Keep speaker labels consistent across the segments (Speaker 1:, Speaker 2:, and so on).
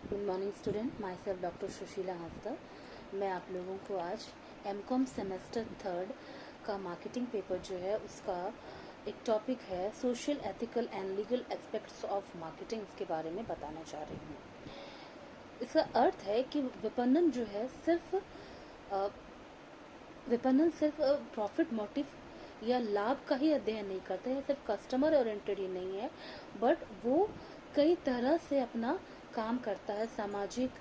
Speaker 1: Good morning student, my self doctor Sushila Hansda. मैं आप लोगों को आज एमकॉम सेमेस्टर 3 का मार्केटिंग पेपर जो है उसका एक टॉपिक है social, ethical and legal aspects of marketing, इसके बारे में बताना चाह रही हूँ। इसका अर्थ है कि विपणन जो है सिर्फ प्रॉफिट मोटिव या लाभ का ही अध्ययन नहीं करता है, सिर्फ कस्टमर ओरिएंटेड ही नहीं है, बट वो कई तरह से अपना काम करता है। सामाजिक,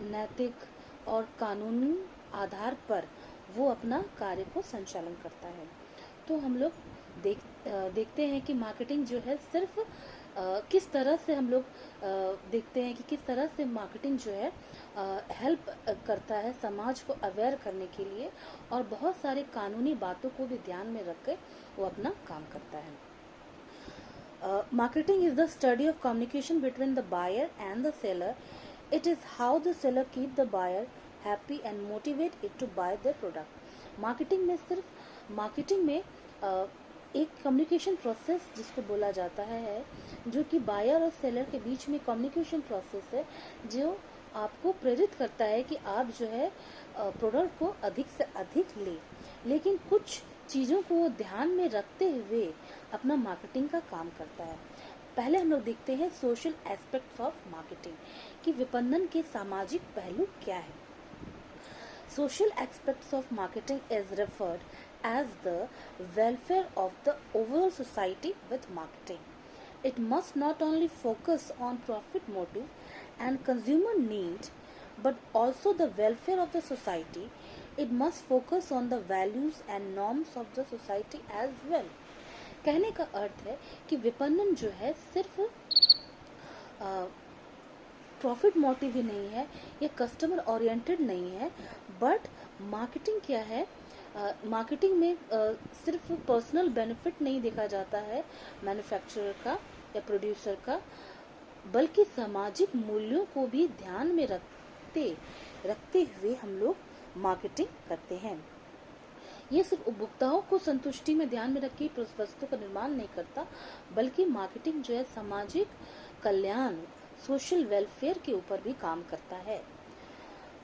Speaker 1: नैतिक और कानूनी आधार पर वो अपना कार्य को संचालन करता है। तो हम लोग देखते हैं कि मार्केटिंग जो है सिर्फ किस तरह से हम लोग देखते हैं कि किस तरह से मार्केटिंग जो है हेल्प करता है समाज को अवेयर करने के लिए, और बहुत सारे कानूनी बातों को भी ध्यान में रख कर वो अपना काम करता है। Marketing is the study of communication between the buyer and the seller. It is how the seller keep the buyer happy and motivate it to buy their product. Marketing में एक कम्युनिकेशन प्रोसेस जिसको बोला जाता है, जो कि buyer और seller के बीच में कम्युनिकेशन प्रोसेस है, जो आपको प्रेरित करता है कि आप जो है प्रोडक्ट को अधिक से अधिक ले, लेकिन कुछ चीज़ों को ध्यान में रखते हुए अपना मार्केटिंग का काम करता है। पहले हम लोग देखते हैं सोशल एस्पेक्ट्स ऑफ मार्केटिंग कि विपणन के सामाजिक पहलू क्या है। Social aspects of marketing is referred as the welfare of the overall society with marketing. It must not only focus on profit motive and consumer need, but also the welfare of the society. It must focus on the values and norms of the society as well. कहने का अर्थ है कि विपणन जो है सिर्फ profit motive ही नहीं है, ये कस्टमर ओरिएंटेड नहीं है, बट मार्केटिंग क्या है, मार्केटिंग में सिर्फ पर्सनल बेनिफिट नहीं देखा जाता है मैन्युफैक्चरर का या प्रोड्यूसर का, बल्कि सामाजिक मूल्यों को भी ध्यान में रखते हुए हम लोग मार्केटिंग करते हैं। ये सिर्फ उपभोक्ताओं को संतुष्टि में ध्यान में रख के वस्तु का निर्माण नहीं करता, बल्कि मार्केटिंग जो है सामाजिक कल्याण, सोशल वेलफेयर के ऊपर भी काम करता है।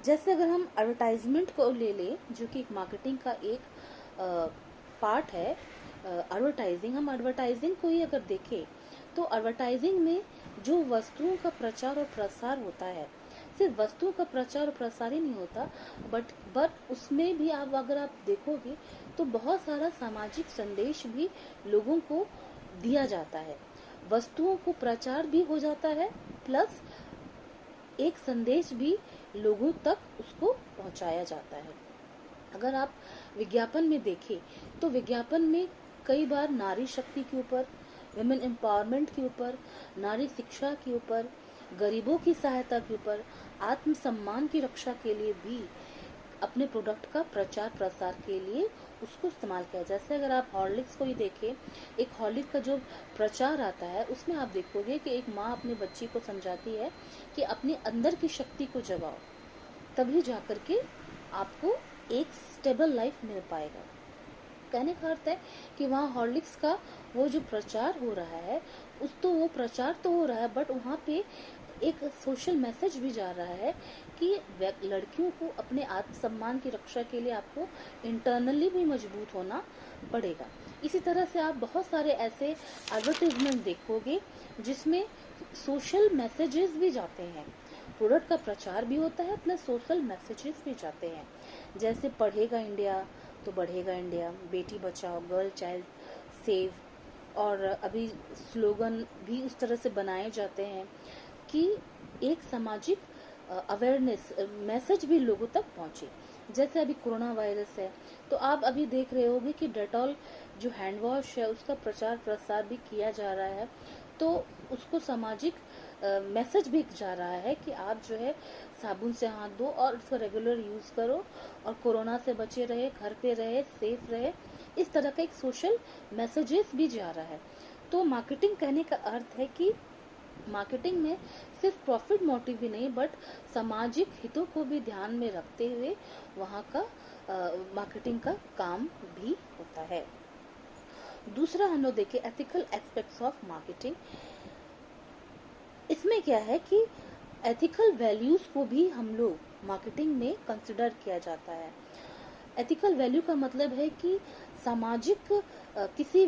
Speaker 1: जैसे अगर हम एडवर्टाइजमेंट को ले लें, जो कि एक मार्केटिंग का एक पार्ट है, एडवर्टाइजिंग, हम एडवर्टाइजिंग को ही अगर देखें तो एडवर्टाइजिंग में जो वस्तुओं का प्रचार और प्रसार होता है, सिर्फ वस्तुओं का प्रचार और प्रसार ही नहीं होता, बट उसमें भी अगर आप देखोगे तो बहुत सारा सामाजिक संदेश भी लोगों को दिया जाता है। वस्तुओं को प्रचार भी हो जाता है, प्लस एक संदेश भी लोगों तक उसको पहुंचाया जाता है। अगर आप विज्ञापन में देखें तो विज्ञापन में कई बार नारी शक्ति के ऊपर, विमेन एम्पावरमेंट के ऊपर, नारी शिक्षा के ऊपर, गरीबों की सहायता के ऊपर, आत्मसम्मान की रक्षा के लिए भी अपने प्रोडक्ट का प्रचार प्रसार के लिए उसको इस्तेमाल किया। जैसे अगर आप हॉर्लिक्स को ही देखें, एक हॉर्लिक्स का जो प्रचार आता है उसमें आप देखोगे कि एक माँ अपने बच्ची को समझाती है कि अपने अंदर की शक्ति को जगाओ, तभी जाकर के आपको एक स्टेबल लाइफ मिल पाएगा। कहने का अर्थ है कि वहाँ हॉर्लिक्स का वो जो प्रचार हो रहा है, वो प्रचार तो हो रहा है, बट वहाँ पे एक सोशल मैसेज भी जा रहा है कि लड़कियों को अपने आत्मसम्मान की रक्षा के लिए आपको इंटरनली भी मजबूत होना पड़ेगा। इसी तरह से आप बहुत सारे ऐसे एडवर्टाइजमेंट देखोगे जिसमें सोशल मैसेजेस भी जाते हैं, प्रोडक्ट का प्रचार भी होता है, प्लस सोशल मैसेजेस भी जाते हैं। जैसे पढ़ेगा इंडिया तो बढ़ेगा India, Beti Bachao, girl child save, और अभी स्लोगन भी उस तरह से बनाए जाते हैं कि एक सामाजिक अवेयरनेस मैसेज भी लोगों तक पहुंचे। जैसे अभी कोरोना वायरस है तो आप अभी देख रहे होंगे कि डेटॉल जो हैंड वॉश है उसका प्रचार प्रसार भी किया जा रहा है, तो उसको सामाजिक मैसेज भी जा रहा है कि आप जो है साबुन से हाथ धो और इसका रेगुलर यूज करो और कोरोना से बचे रहे, घर पे रहे, सेफ रहे। इस तरह का एक सोशल मैसेजेस भी जा रहा है। तो मार्केटिंग कहने का अर्थ है कि मार्केटिंग में सिर्फ प्रॉफिट मोटिव भी नहीं, बट सामाजिक हितों को भी ध्यान में रखते हुए वहाँ का मार्केटिंग का काम भी होता है। दूसरा हम लोग देखें एथिकल एस्पेक्ट्स ऑफ मार्केटिंग। इसमें क्या है कि एथिकल वैल्यूज को भी हम लोग मार्केटिंग में कंसिडर किया जाता है। एथिकल वैल्यू का मतलब है कि सामाजिक किसी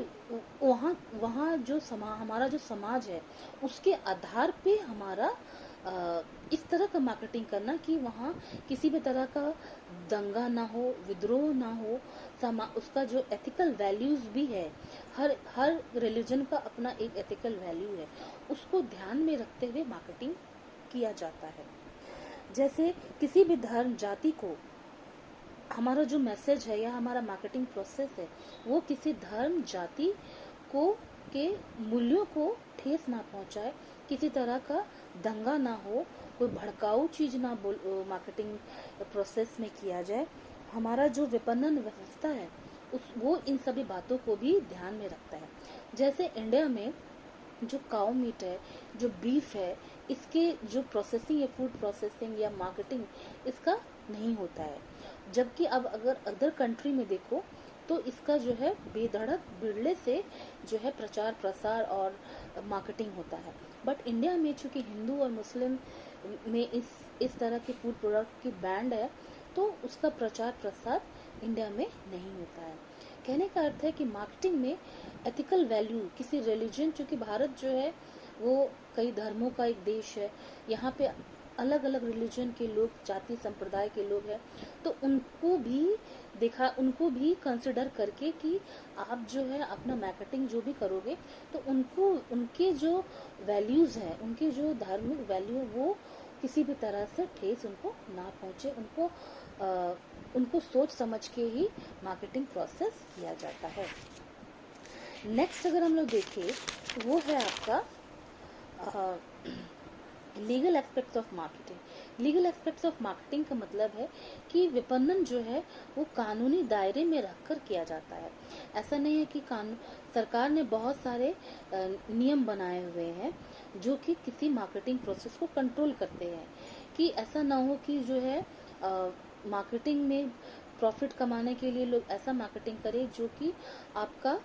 Speaker 1: वहाँ वहाँ जो हमारा जो समाज है उसके आधार पे हमारा इस तरह का मार्केटिंग करना कि वहाँ किसी भी तरह का दंगा ना हो, विद्रोह ना हो। उसका जो एथिकल वैल्यूज भी है, हर रिलीजन का अपना एक एथिकल वैल्यू है, उसको ध्यान में रखते हुए मार्केटिंग किया जाता है। जैसे किसी भी धर्म जाति को हमारा जो मैसेज है या हमारा मार्केटिंग प्रोसेस है वो किसी धर्म जाति को के मूल्यों को ठेस ना पहुंचाए, किसी तरह का दंगा ना हो, कोई भड़काऊ चीज ना मार्केटिंग प्रोसेस में किया जाए। हमारा जो विपणन व्यवस्था है वो इन सभी बातों को भी ध्यान में रखता है। जैसे इंडिया में जो काउ मीट है, जो बीफ है, इसके जो प्रोसेसिंग या फूड प्रोसेसिंग या मार्केटिंग इसका नहीं होता है। जबकि अब अगर अदर कंट्री में देखो तो इसका जो है बेधड़क बिरले से जो है प्रचार प्रसार और मार्केटिंग होता है। बट इंडिया में चूंकि हिंदू और मुस्लिम में इस तरह के फूड प्रोडक्ट की बैंड है तो उसका प्रचार प्रसार इंडिया में नहीं होता है। कहने का अर्थ है कि मार्केटिंग में एथिकल वैल्यू किसी रिलीजन, चूंकि भारत जो है वो कई धर्मों का एक देश है, यहाँ पे अलग अलग रिलीजन के लोग, जाति संप्रदाय के लोग हैं, तो उनको भी कंसिडर करके कि आप जो है अपना मार्केटिंग जो भी करोगे तो उनको उनके जो वैल्यूज हैं, उनके जो धार्मिक वैल्यू वो किसी भी तरह से ठेस उनको ना पहुंचे, उनको सोच समझ के ही मार्केटिंग प्रोसेस किया जाता है। नेक्स्ट अगर हम लोग देखें वो है आपका legal aspects of marketing. Legal aspects of marketing का मतलब है कि विपणन जो है वो कानूनी दायरे में रखकर किया जाता है। ऐसा नहीं है कि सरकार ने बहुत सारे नियम बनाए हुए हैं जो कि किसी मार्केटिंग प्रोसेस को कंट्रोल करते हैं, कि ऐसा ना हो कि जो है मार्केटिंग में प्रॉफिट कमाने के लिए लोग ऐसा मार्केटिंग करें जो कि आपका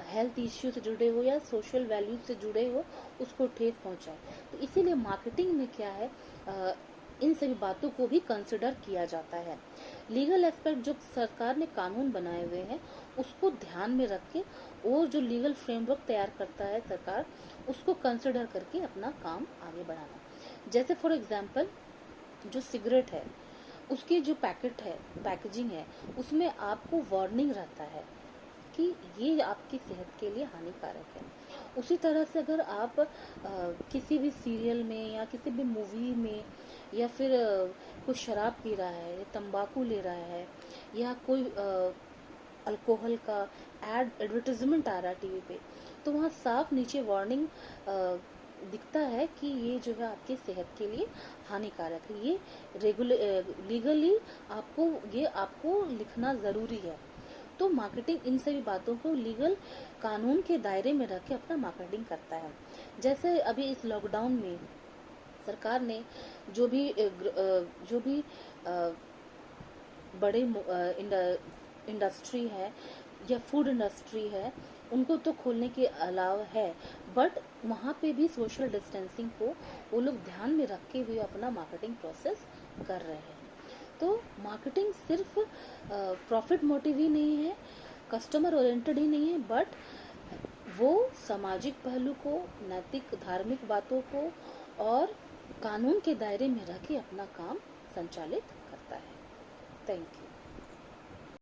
Speaker 1: हेल्थ इश्यू से जुड़े हो या सोशल वैल्यू से जुड़े हो, उसको ठेस पहुंचाए। तो इसीलिए मार्केटिंग में क्या है, इन सभी बातों को भी कंसिडर किया जाता है। लीगल एस्पेक्ट जो सरकार ने कानून बनाए हुए हैं उसको ध्यान में रख के और जो लीगल फ्रेमवर्क तैयार करता है सरकार, उसको कंसिडर करके अपना काम आगे बढ़ाना। जैसे फॉर एग्जाम्पल जो सिगरेट है उसकी जो पैकेजिंग है उसमें आपको वार्निंग रहता है कि ये आपकी सेहत के लिए हानिकारक है। उसी तरह से अगर आप किसी भी सीरियल में या किसी भी मूवी में या फिर कोई शराब पी रहा है, तंबाकू ले रहा है या कोई अल्कोहल का एडवर्टाइजमेंट आ रहा है टीवी पे, तो वहाँ साफ नीचे वार्निंग दिखता है कि ये जो है आपकी सेहत के लिए हानिकारक है। ये लीगली आपको लिखना जरूरी है। तो मार्केटिंग इन सभी बातों को लीगल कानून के दायरे में रख के अपना मार्केटिंग करता है। जैसे अभी इस लॉकडाउन में सरकार ने जो भी बड़े इंडस्ट्री है या फूड इंडस्ट्री है उनको तो खोलने के अलावा है, बट वहाँ पे भी सोशल डिस्टेंसिंग को वो लोग ध्यान में रखे हुए अपना मार्केटिंग प्रोसेस कर रहे हैं। तो मार्केटिंग सिर्फ प्रॉफिट मोटिव ही नहीं है, कस्टमर ओरिएंटेड ही नहीं है, बट वो सामाजिक पहलू को, नैतिक धार्मिक बातों को और कानून के दायरे में रख के अपना काम संचालित करता है। Thank you.